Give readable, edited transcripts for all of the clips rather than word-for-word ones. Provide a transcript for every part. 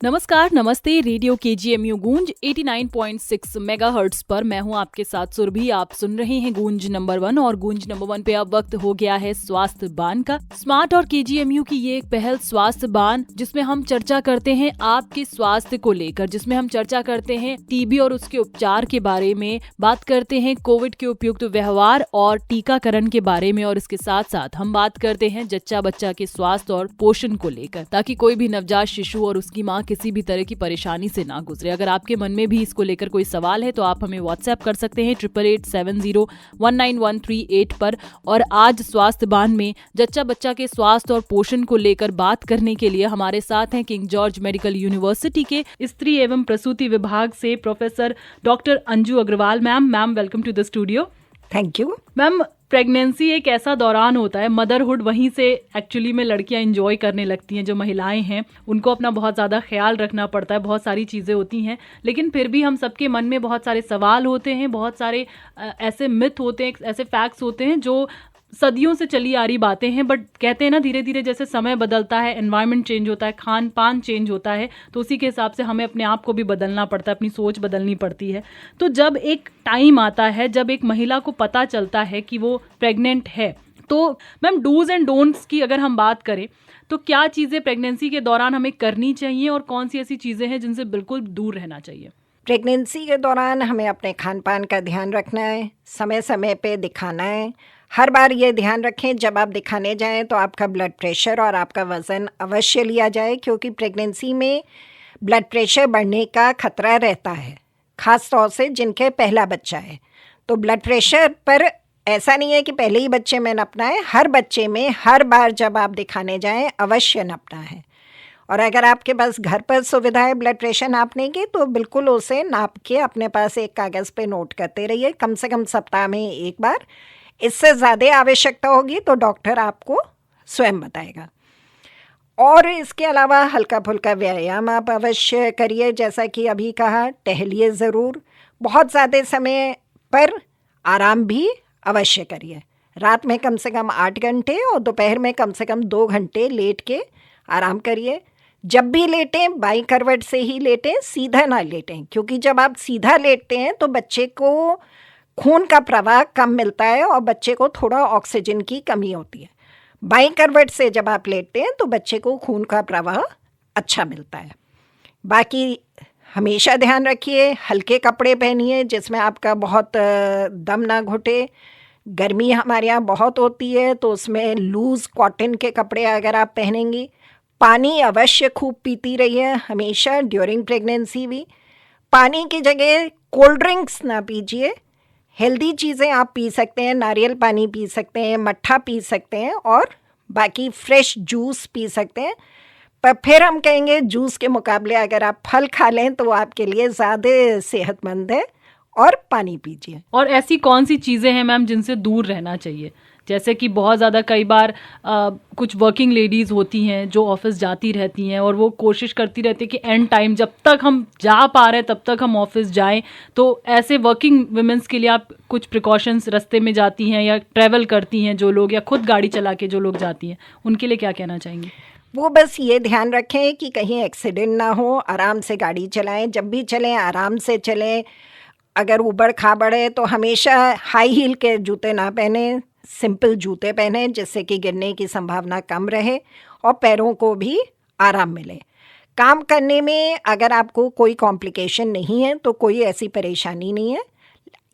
नमस्कार, नमस्ते। Radio KGMU गूंज 89.6 मेगाहर्ट्ज पर मैं हूं आपके साथ सुरभि। आप सुन रहे हैं गूंज नंबर 1 और गूंज नंबर 1 पे अब वक्त हो गया है स्वास्थ्य बान का। स्मार्ट और केजीएमयू की ये एक पहल स्वास्थ्य बान, जिसमें हम चर्चा करते हैं आपके स्वास्थ्य को लेकर, जिसमें हम चर्चा करते हैं टीबी और उसके उपचार के बारे में, बात करते हैं कोविड के उपयुक्त व्यवहार और टीकाकरण के बारे में, और इसके साथ साथ हम बात करते हैं जच्चा बच्चा के स्वास्थ्य और पोषण को लेकर, ताकि कोई भी नवजात शिशु और उसकी माँ किसी भी तरह की परेशानी से ना गुजरे। अगर आपके मन में भी इसको लेकर कोई सवाल है तो आप हमें व्हाट्सएप कर सकते हैं 8887019138 पर। और आज स्वास्थ्य बान में जच्चा बच्चा के स्वास्थ्य और पोषण को लेकर बात करने के लिए हमारे साथ हैं किंग जॉर्ज मेडिकल यूनिवर्सिटी के स्त्री एवं प्रसूति विभाग से professor doctor Anju Agarwal. Ma'am welcome to the studio. Thank you. Ma'am, pregnancy एक ऐसा दौरान होता है, मदरहुड, वहीं से एक्चुअली में लड़कियां एंजॉय करने लगती हैं। जो महिलाएं हैं उनको अपना बहुत ज़्यादा ख्याल रखना पड़ता है, बहुत सारी चीज़ें होती हैं, लेकिन फिर भी हम सबके मन में बहुत सारे सवाल होते हैं, बहुत सारे ऐसे मिथ होते हैं, ऐसे फैक्ट्स होते हैं जो सदियों से चली आ रही बातें हैं। बट कहते हैं ना, धीरे धीरे जैसे समय बदलता है, एनवायरनमेंट चेंज होता है, खान पान चेंज होता है, तो उसी के हिसाब से हमें अपने आप को भी बदलना पड़ता है, अपनी सोच बदलनी पड़ती है। तो जब एक टाइम आता है, जब एक महिला को पता चलता है कि वो प्रेग्नेंट है, तो मैम डूज एंड डोंट्स की अगर हम बात करें तो क्या चीज़ें प्रेगनेंसी के दौरान हमें करनी चाहिए और कौन सी ऐसी चीज़ें हैं जिनसे बिल्कुल दूर रहना चाहिए? प्रेगनेंसी के दौरान हमें अपने खान पान का ध्यान रखना है, समय समय पे दिखाना है। हर बार ये ध्यान रखें जब आप दिखाने जाएं तो आपका ब्लड प्रेशर और आपका वज़न अवश्य लिया जाए, क्योंकि प्रेगनेंसी में ब्लड प्रेशर बढ़ने का खतरा रहता है, ख़ास तौर से जिनके पहला बच्चा है। तो ब्लड प्रेशर पर ऐसा नहीं है कि पहले ही बच्चे में नपना है, हर बच्चे में हर बार जब आप दिखाने जाएं अवश्य नपना है। और अगर आपके पास घर पर सुविधा है ब्लड प्रेशर नापने की तो बिल्कुल उसे नाप के अपने पास एक कागज़ पे नोट करते रहिए, कम से कम सप्ताह में एक बार। इससे ज़्यादा आवश्यकता होगी तो डॉक्टर आपको स्वयं बताएगा। और इसके अलावा हल्का फुल्का व्यायाम आप अवश्य करिए, जैसा कि अभी कहा, टहलिए ज़रूर। बहुत ज़्यादा समय पर आराम भी अवश्य करिए। रात में कम से कम 8 घंटे और दोपहर में कम से कम 2 घंटे लेट के आराम करिए। जब भी लेटें बाईं करवट से ही लेटें, सीधा ना लेटें, क्योंकि जब आप सीधा लेटते हैं तो बच्चे को खून का प्रवाह कम मिलता है और बच्चे को थोड़ा ऑक्सीजन की कमी होती है। बाईं करवट से जब आप लेटते हैं तो बच्चे को खून का प्रवाह अच्छा मिलता है। बाकी हमेशा ध्यान रखिए, हल्के कपड़े पहनिए जिसमें आपका बहुत दम ना घुटे। गर्मी हमारे यहाँ बहुत होती है तो उसमें लूज़ कॉटन के कपड़े अगर आप पहनेंगी। पानी अवश्य खूब पीती रहिए हमेशा ड्यूरिंग प्रेगनेंसी भी। पानी की जगह कोल्ड ड्रिंक्स ना पीजिए, हेल्दी चीज़ें आप पी सकते हैं, नारियल पानी पी सकते हैं, मट्ठा पी सकते हैं और बाकी फ्रेश जूस पी सकते हैं। पर फिर हम कहेंगे जूस के मुकाबले अगर आप फल खा लें तो आपके लिए ज़्यादा सेहतमंद है, और पानी पीजिए। और ऐसी कौन सी चीज़ें हैं मैम जिनसे दूर रहना चाहिए? जैसे कि बहुत ज़्यादा कई बार कुछ वर्किंग लेडीज़ होती हैं जो ऑफिस जाती रहती हैं और वो कोशिश करती रहती है कि एंड टाइम जब तक हम जा पा रहे हैं तब तक हम ऑफिस जाएं। तो ऐसे वर्किंग वुमेंस के लिए आप कुछ प्रिकॉशंस, रास्ते में जाती हैं या ट्रैवल करती हैं जो लोग, या खुद गाड़ी चला के जो लोग जाती हैं, उनके लिए क्या कहना चाहेंगे? वो बस ये ध्यान रखें कि कहीं एक्सीडेंट ना हो, आराम से गाड़ी चलाएं, जब भी चलें आराम से चलें। अगर ऊबड़ खाबड़ है तो हमेशा हाई हील के जूते ना पहने, सिंपल जूते पहने जिससे कि गिरने की संभावना कम रहे और पैरों को भी आराम मिले। काम करने में अगर आपको कोई कॉम्प्लिकेशन नहीं है तो कोई ऐसी परेशानी नहीं है।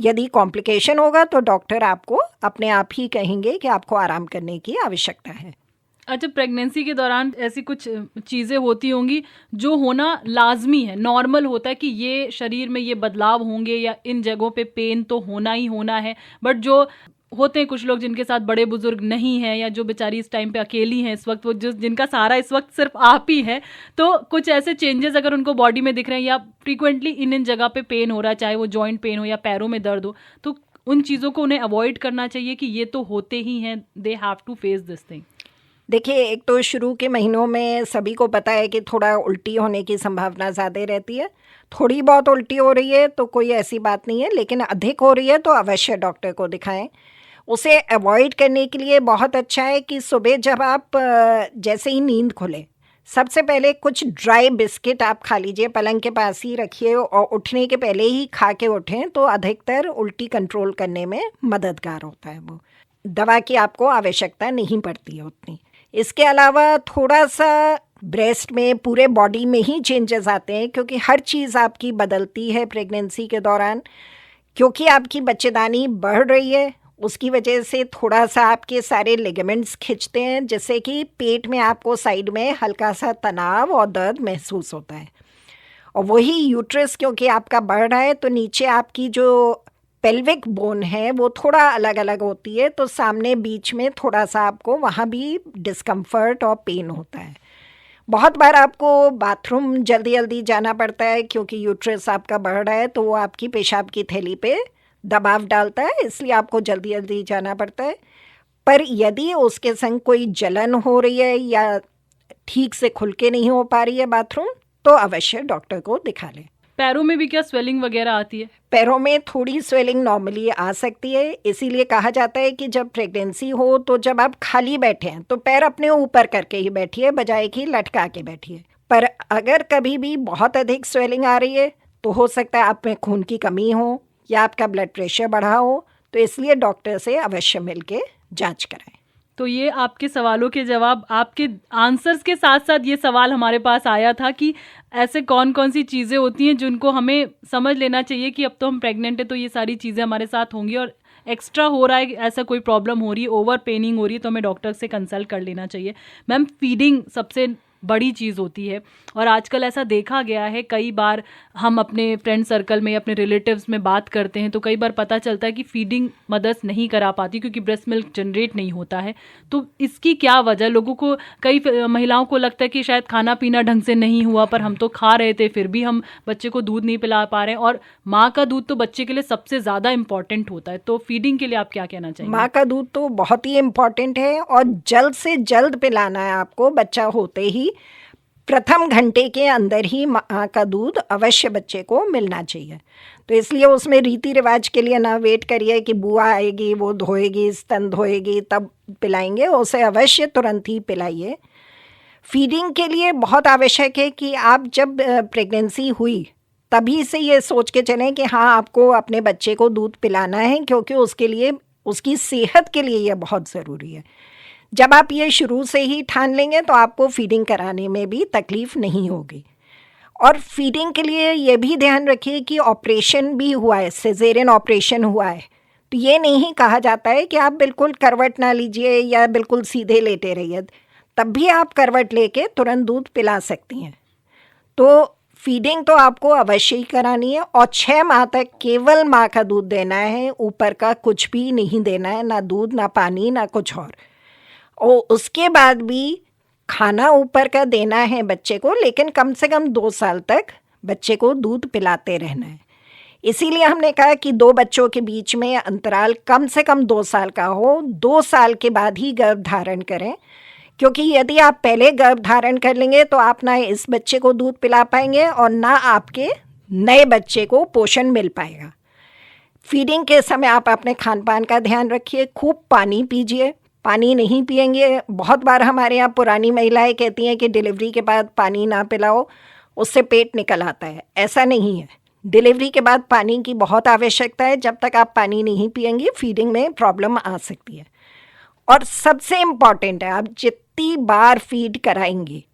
यदि कॉम्प्लिकेशन होगा तो डॉक्टर आपको अपने आप ही कहेंगे कि आपको आराम करने की आवश्यकता है। अच्छा, प्रेगनेंसी के दौरान ऐसी कुछ चीज़ें होती होंगी जो होना लाजमी है, नॉर्मल होता है कि ये शरीर में ये बदलाव होंगे या इन जगहों पे पेन तो होना ही होना है, बट जो होते हैं कुछ लोग जिनके साथ बड़े बुजुर्ग नहीं हैं या जो बेचारी इस टाइम पे अकेली हैं, इस वक्त वो जिनका सहारा इस वक्त सिर्फ आप ही है, तो कुछ ऐसे चेंजेस अगर उनको बॉडी में दिख रहे हैं या फ्रीक्वेंटली इन जगह पे पेन हो रहा है, चाहे वो जॉइंट पेन हो या पैरों में दर्द हो, तो उन चीज़ों को उन्हें अवॉइड करना चाहिए कि ये तो होते ही हैं, they have to face this thing. देखिए, एक तो शुरू के महीनों में सभी को पता है कि थोड़ा उल्टी होने की संभावना ज़्यादा रहती है। थोड़ी बहुत उल्टी हो रही है तो कोई ऐसी बात नहीं है, लेकिन अधिक हो रही है तो अवश्य डॉक्टर को दिखाएं। उसे अवॉइड करने के लिए बहुत अच्छा है कि सुबह जब आप जैसे ही नींद खुले सबसे पहले कुछ ड्राई बिस्किट आप खा लीजिए, पलंग के पास ही रखिए और उठने के पहले ही खा के उठें तो अधिकतर उल्टी कंट्रोल करने में मददगार होता है। वो दवा की आपको आवश्यकता नहीं पड़ती है उतनी। इसके अलावा थोड़ा सा ब्रेस्ट में, पूरे बॉडी में ही चेंजेस आते हैं, क्योंकि हर चीज़ आपकी बदलती है प्रेगनेंसी के दौरान। क्योंकि आपकी बच्चेदानी बढ़ रही है, उसकी वजह से थोड़ा सा आपके सारे लिगामेंट्स खिंचते हैं, जिससे कि पेट में आपको साइड में हल्का सा तनाव और दर्द महसूस होता है। और वही यूट्रस क्योंकि आपका बढ़ रहा है तो नीचे आपकी जो पेल्विक बोन है वो थोड़ा अलग अलग होती है, तो सामने बीच में थोड़ा सा आपको वहाँ भी डिस्कम्फर्ट और पेन होता है। बहुत बार आपको बाथरूम जल्दी जल्दी जाना पड़ता है क्योंकि यूट्रस आपका बढ़ रहा है, तो वो आपकी पेशाब की थैली पे दबाव डालता है, इसलिए आपको जल्दी जल्दी जाना पड़ता है। पर यदि उसके संग कोई जलन हो रही है या ठीक से खुल के नहीं हो पा रही है बाथरूम, तो अवश्य डॉक्टर को दिखा लें। पैरों में भी क्या स्वेलिंग वगैरह आती है? पैरों में थोड़ी स्वेलिंग नॉर्मली आ सकती है, इसीलिए कहा जाता है कि जब प्रेगनेंसी हो तो जब आप खाली बैठे हैं तो पैर अपने ऊपर करके ही बैठिए, बजाय कि लटका के बैठिए। पर अगर कभी भी बहुत अधिक स्वेलिंग आ रही है तो हो सकता है आप में खून की कमी हो या आपका ब्लड प्रेशर बढ़ा हो, तो इसलिए डॉक्टर से अवश्य मिल के जाँच कराएं। तो ये आपके सवालों के जवाब, आपके आंसर्स के साथ साथ ये सवाल हमारे पास आया था कि ऐसे कौन कौन सी चीज़ें होती हैं जिनको हमें समझ लेना चाहिए कि अब तो हम प्रेग्नेंट है तो ये सारी चीज़ें हमारे साथ होंगी, और एक्स्ट्रा हो रहा है, ऐसा कोई प्रॉब्लम हो रही है, ओवर पेनिंग हो रही है, तो हमें डॉक्टर से कंसल्ट कर लेना चाहिए। मैम, फीडिंग सबसे बड़ी चीज़ होती है और आजकल ऐसा देखा गया है, कई बार हम अपने फ्रेंड सर्कल में, अपने रिलेटिव्स में बात करते हैं तो कई बार पता चलता है कि फीडिंग मदर्स नहीं करा पाती क्योंकि ब्रेस्ट मिल्क जनरेट नहीं होता है। तो इसकी क्या वजह? लोगों को, कई महिलाओं को लगता है कि शायद खाना पीना ढंग से नहीं हुआ, पर हम तो खा रहे थे फिर भी हम बच्चे को दूध नहीं पिला पा रहे हैं, और माँ का दूध तो बच्चे के लिए सबसे ज़्यादा इम्पॉर्टेंट होता है। तो फीडिंग के लिए आप क्या कहना चाहेंगे? माँ का दूध तो बहुत ही इम्पॉर्टेंट है और जल्द से जल्द पिलाना है आपको। बच्चा होते ही प्रथम घंटे के अंदर ही माँ का दूध अवश्य बच्चे को मिलना चाहिए। तो इसलिए उसमें रीति रिवाज के लिए ना वेट करिए कि बुआ आएगी, वो धोएगी, स्तन धोएगी, तब पिलाएंगे। उसे अवश्य तुरंत ही पिलाइए। फीडिंग के लिए बहुत आवश्यक है कि आप जब प्रेगनेंसी हुई तभी से ये सोच के चलें कि हाँ, आपको अपने बच्चे को दूध पिलाना है, क्योंकि उसके लिए, उसकी सेहत के लिए यह बहुत ज़रूरी है। जब आप ये शुरू से ही ठान लेंगे तो आपको फीडिंग कराने में भी तकलीफ़ नहीं होगी। और फीडिंग के लिए ये भी ध्यान रखिए कि ऑपरेशन भी हुआ है, सिजेरियन ऑपरेशन हुआ है, तो ये नहीं कहा जाता है कि आप बिल्कुल करवट ना लीजिए या बिल्कुल सीधे लेटे रहिए, तब भी आप करवट लेके तुरंत दूध पिला सकती हैं। तो फीडिंग तो आपको अवश्य ही करानी है और 6 माह तक केवल माँ का दूध देना है, ऊपर का कुछ भी नहीं देना है, ना दूध, ना पानी, ना कुछ और उसके बाद भी खाना ऊपर का देना है बच्चे को, लेकिन कम से कम 2 साल तक बच्चे को दूध पिलाते रहना है। इसीलिए हमने कहा कि 2 बच्चों के बीच में अंतराल कम से कम 2 साल का हो। 2 साल के बाद ही गर्भ धारण करें, क्योंकि यदि आप पहले गर्भ धारण कर लेंगे तो आप ना इस बच्चे को दूध पिला पाएंगे और ना आपके नए बच्चे को पोषण मिल पाएगा। फीडिंग के समय आप अपने खान पान का ध्यान रखिए, खूब पानी पीजिए। पानी नहीं पिएंगे, बहुत बार हमारे यहाँ पुरानी महिलाएं कहती हैं कि डिलीवरी के बाद पानी ना पिलाओ, उससे पेट निकल आता है। ऐसा नहीं है, डिलीवरी के बाद पानी की बहुत आवश्यकता है। जब तक आप पानी नहीं पिएंगी फीडिंग में प्रॉब्लम आ सकती है। और सबसे इम्पॉर्टेंट है, आप जितनी बार फीड कराएंगी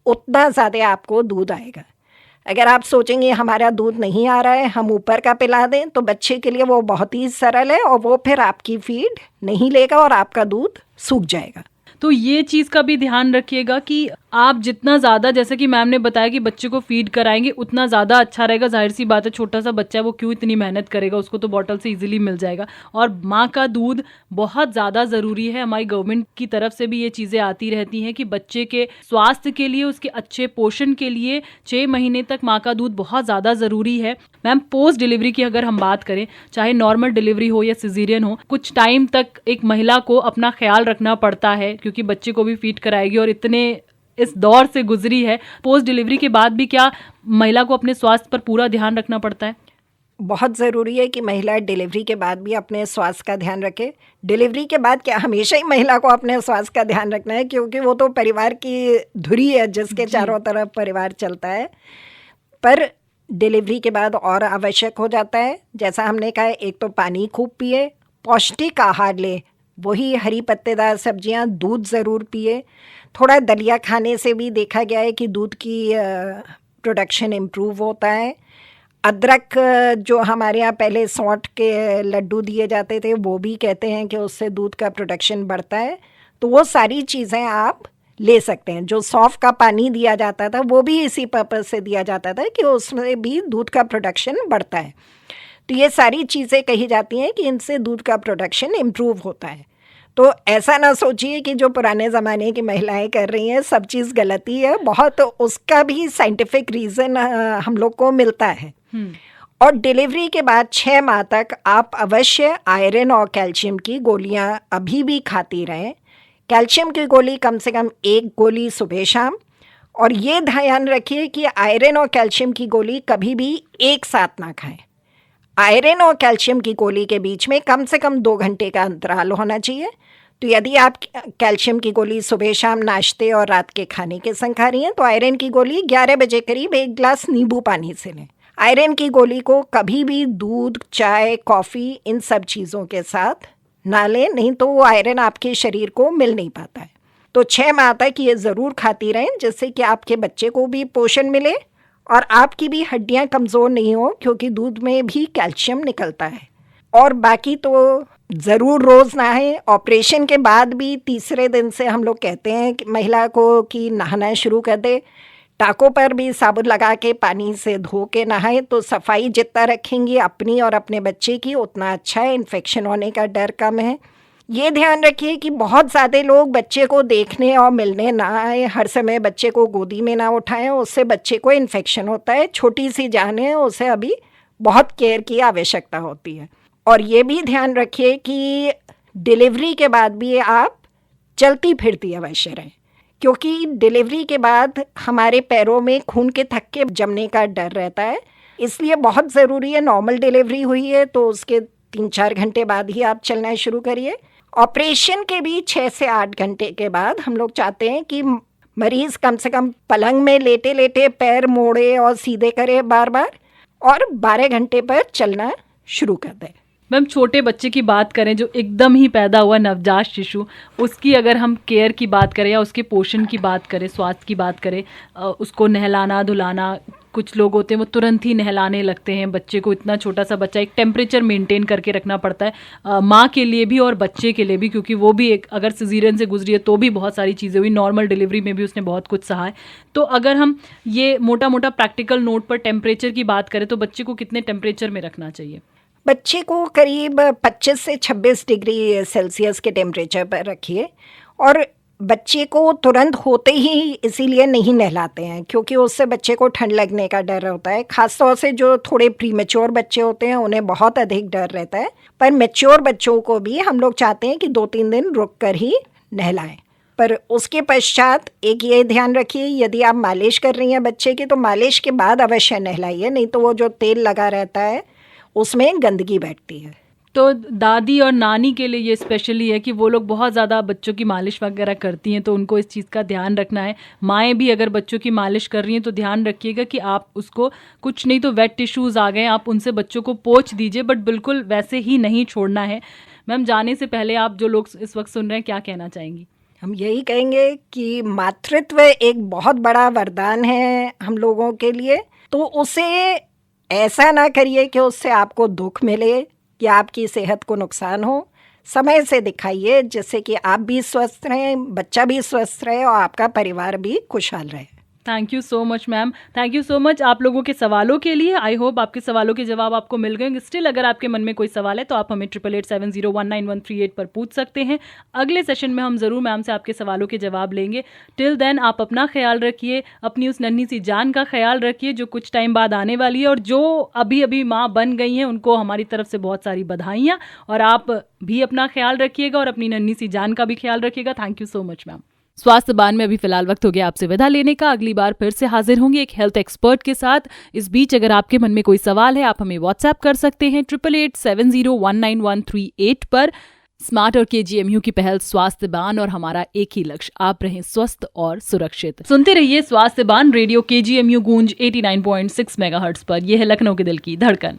उतना ज़्यादा आपको दूध आएगा। अगर आप सोचेंगे हमारा दूध नहीं आ रहा है, हम ऊपर का पिला दें, तो बच्चे के लिए वो बहुत ही सरल है और वो फिर आपकी फीड नहीं लेगा और आपका दूध सूख जाएगा। तो ये चीज़ का भी ध्यान रखिएगा कि आप जितना ज़्यादा, जैसे कि मैम ने बताया कि बच्चे को फीड कराएंगे उतना ज़्यादा अच्छा रहेगा। जाहिर सी बात है, छोटा सा बच्चा है, वो क्यों इतनी मेहनत करेगा, उसको तो बॉटल से इजीली मिल जाएगा। और माँ का दूध बहुत ज़्यादा ज़रूरी है। हमारी गवर्नमेंट की तरफ से भी ये चीज़ें आती रहती हैं कि बच्चे के स्वास्थ्य के लिए, उसके अच्छे पोषण के लिए 6 महीने तक माँ का दूध बहुत ज़्यादा ज़रूरी है। मैम, पोस्ट डिलीवरी की अगर हम बात करें, चाहे नॉर्मल डिलीवरी हो या सिजेरियन हो, कुछ टाइम तक एक महिला को अपना ख्याल रखना पड़ता है क्योंकि बच्चे को भी फीड कराएगी और इतने इस दौर से गुजरी है। पोस्ट डिलीवरी के बाद भी क्या महिला को अपने स्वास्थ्य पर पूरा ध्यान रखना पड़ता है? बहुत ज़रूरी है कि महिला डिलीवरी के बाद भी अपने स्वास्थ्य का ध्यान रखे। डिलीवरी के बाद क्या, हमेशा ही महिला को अपने स्वास्थ्य का ध्यान रखना है, क्योंकि वो तो परिवार की धुरी है जिसके जी। चारों तरफ परिवार चलता है। पर डिलीवरी के बाद और आवश्यक हो जाता है, जैसा हमने कहा, एक तो पानी खूब पिए, पौष्टिक आहार ले, वही हरी पत्तेदार सब्जियां, दूध ज़रूर पिए। थोड़ा दलिया खाने से भी देखा गया है कि दूध की प्रोडक्शन इम्प्रूव होता है। अदरक, जो हमारे यहाँ पहले सौंठ के लड्डू दिए जाते थे, वो भी कहते हैं कि उससे दूध का प्रोडक्शन बढ़ता है। तो वो सारी चीज़ें आप ले सकते हैं। जो सौंफ का पानी दिया जाता था वो भी इसी पर्पज़ से दिया जाता था कि उसमें भी दूध का प्रोडक्शन बढ़ता है। तो ये सारी चीज़ें कही जाती हैं कि इनसे दूध का प्रोडक्शन इम्प्रूव होता है। तो ऐसा ना सोचिए कि जो पुराने ज़माने की महिलाएं कर रही हैं सब चीज़ गलती है, बहुत उसका भी साइंटिफिक रीज़न हम लोग को मिलता है। और डिलीवरी के बाद 6 माह तक आप अवश्य आयरन और कैल्शियम की गोलियां अभी भी खाती रहें। कैल्शियम की गोली कम से कम 1 गोली सुबह शाम, और ये ध्यान रखिए कि आयरन और कैल्शियम की गोली कभी भी एक साथ ना खाएं। आयरन और कैल्शियम की गोली के बीच में कम से कम 2 घंटे का अंतराल होना चाहिए। तो यदि आप कैल्शियम की गोली सुबह शाम नाश्ते और रात के खाने के संग खा रही हैं, तो आयरन की गोली 11 बजे करीब 1 गिलास नींबू पानी से लें। आयरन की गोली को कभी भी दूध, चाय, कॉफ़ी, इन सब चीज़ों के साथ ना लें, नहीं तो वो आयरन आपके शरीर को मिल नहीं पाता है। तो 6 माह तक ये ज़रूर खाती रहें, जिससे कि आपके बच्चे को भी पोषण मिले और आपकी भी हड्डियां कमज़ोर नहीं हो, क्योंकि दूध में भी कैल्शियम निकलता है। और बाकी तो ज़रूर रोज़ नहाएं। ऑपरेशन के बाद भी तीसरे दिन से हम लोग कहते हैं कि महिला को कि नहाना शुरू कर दे। टाकों पर भी साबुन लगा के पानी से धो के नहाएं, तो सफाई जितना रखेंगी अपनी और अपने बच्चे की उतना अच्छा है, इन्फेक्शन होने का डर कम है। ये ध्यान रखिए कि बहुत ज़्यादा लोग बच्चे को देखने और मिलने ना आए, हर समय बच्चे को गोदी में ना उठाएं, उससे बच्चे को इन्फेक्शन होता है। छोटी सी जान है, उसे अभी बहुत केयर की आवश्यकता होती है। और ये भी ध्यान रखिए कि डिलीवरी के बाद भी आप चलती फिरती अवश्य रहें, क्योंकि डिलीवरी के बाद हमारे पैरों में खून के थक्के जमने का डर रहता है। इसलिए बहुत ज़रूरी है, नॉर्मल डिलीवरी हुई है तो उसके 3-4 घंटे बाद ही आप चलना शुरू करिए। ऑपरेशन के भी 6 से 8 घंटे के बाद हम लोग चाहते हैं कि मरीज़ कम से कम पलंग में लेटे लेटे पैर मोड़े और सीधे करे बार बार, और 12 घंटे पर चलना शुरू कर दें। मैम, छोटे बच्चे की बात करें जो एकदम ही पैदा हुआ नवजात शिशु, उसकी अगर हम केयर की बात करें या उसके पोषण की बात करें, स्वास्थ्य की बात करें, उसको नहलाना धुलाना, कुछ लोग होते हैं वो तुरंत ही नहलाने लगते हैं बच्चे को। इतना छोटा सा बच्चा, एक टेम्परेचर मेंटेन करके रखना पड़ता है माँ के लिए भी और बच्चे के लिए भी, क्योंकि वो भी एक, अगर सिजेरियन से गुजरी है तो भी बहुत सारी चीज़ें हुई, नॉर्मल डिलीवरी में भी उसने बहुत कुछ सहा है। तो अगर हम ये मोटा मोटा प्रैक्टिकल नोट पर टेम्परेचर की बात करें तो बच्चे को कितने टेम्परेचर में रखना चाहिए? बच्चे को करीब 25 से 26 डिग्री सेल्सियस के टेम्परेचर पर रखिए। और बच्चे को तुरंत होते ही इसीलिए नहीं नहलाते हैं, क्योंकि उससे बच्चे को ठंड लगने का डर होता है। ख़ासतौर से जो थोड़े प्रीमेच्योर बच्चे होते हैं उन्हें बहुत अधिक डर रहता है, पर मैच्योर बच्चों को भी हम लोग चाहते हैं कि 2-3 दिन रुक कर ही नहलाएं। पर उसके पश्चात एक ये ध्यान रखिए, यदि आप मालिश कर रही हैं बच्चे की, तो मालिश के बाद अवश्य नहलाइए, नहीं तो वो जो तेल लगा रहता है उसमें गंदगी बैठती है। तो दादी और नानी के लिए ये स्पेशली है कि वो लोग बहुत ज़्यादा बच्चों की मालिश वगैरह करती हैं, तो उनको इस चीज़ का ध्यान रखना है। माएँ भी अगर बच्चों की मालिश कर रही हैं तो ध्यान रखिएगा कि आप उसको, कुछ नहीं तो वेट टिश्यूज़ आ गए, आप उनसे बच्चों को पोंछ दीजिए, बट बिल्कुल वैसे ही नहीं छोड़ना है। मैम, जाने से पहले आप जो लोग इस वक्त सुन रहे हैं, क्या कहना चाहेंगी? हम यही कहेंगे कि मातृत्व एक बहुत बड़ा वरदान है हम लोगों के लिए, तो उसे ऐसा ना करिए कि उससे आपको दुख मिले कि आपकी सेहत को नुकसान हो। समय से दिखाइए, जिससे कि आप भी स्वस्थ रहें, बच्चा भी स्वस्थ रहे और आपका परिवार भी खुशहाल रहे। Thank you so much ma'am, thank you so much आप लोगों के सवालों के लिए। आई होप आपके सवालों के जवाब आपको मिल गए। स्टिल अगर आपके मन में कोई सवाल है तो आप हमें 8887019138 पर पूछ सकते हैं। अगले सेशन में हम ज़रूर मैम से आपके सवालों के जवाब लेंगे। टिल देन आप अपना ख्याल रखिए, अपनी उस नन्ही सी जान का ख्याल रखिए जो कुछ टाइम बाद आने वाली है, और जो अभी अभी माँ बन गई हैं उनको हमारी तरफ से बहुत सारी बधाइयाँ। और आप भी अपना ख्याल रखिएगा और अपनी नन्ही सी जान का भी ख्याल रखिएगा। Thank you so much ma'am. स्वास्थ्य बान में अभी फिलहाल वक्त हो गया आपसे विदा लेने का। अगली बार फिर से हाजिर होंगे एक हेल्थ एक्सपर्ट के साथ। इस बीच अगर आपके मन में कोई सवाल है, आप हमें व्हाट्सएप कर सकते हैं 8887019138 पर। स्मार्ट और KGMU की पहल स्वास्थ्य बान, और हमारा एक ही लक्ष्य, आप रहें स्वस्थ और सुरक्षित। सुनते रहिए स्वास्थ्य बान, रेडियो KGMU गूंज 89.6 मेगाहर्ट्ज पर। यह है लखनऊ के दिल की धड़कन।